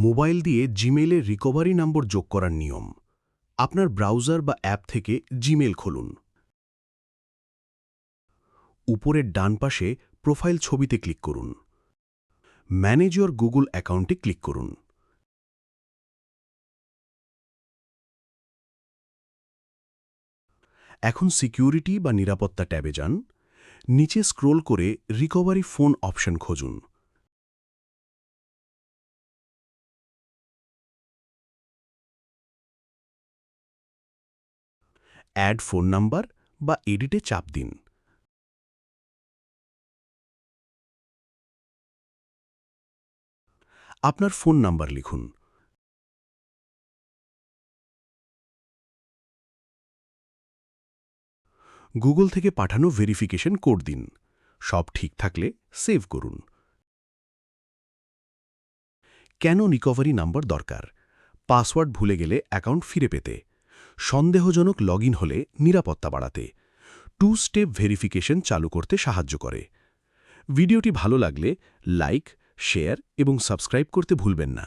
Mobile দিয়ে জিমেইলে recovery নম্বর যোগ করার নিয়ম। আপনার ব্রাউজার বা অ্যাপ থেকে জিমেইল খুলুন। উপরের ডান পাশে প্রোফাইল ছবিতে ক্লিক করুন। ম্যানেজ ইওর গুগল অ্যাকাউন্টে ক্লিক করুন। এখন সিকিউরিটি বা নিরাপত্তা ট্যাবে যান। নিচে স্ক্রোল করে রিকভারি ফোন অপশন খুঁজুন। অ্যাড ফোন নাম্বার বা এডিটে চাপ দিন। আপনার ফোন নাম্বার লিখুন। গুগল থেকে পাঠানো ভেরিফিকেশন কোড দিন। সব ঠিক থাকলে সেভ করুন। কেন রিকভারি নাম্বার দরকার? পাসওয়ার্ড ভুলে গেলে অ্যাকাউন্ট ফিরে পেতে, সন্দেহজনক লগইন হলে নিরাপত্তা বাড়াতে, 2 স্টেপ ভেরিফিকেশন চালু করতে সাহায্য করে। ভিডিওটি ভালো লাগলে লাইক, শেয়ার এবং সাবস্ক্রাইব করতে ভুলবেন না।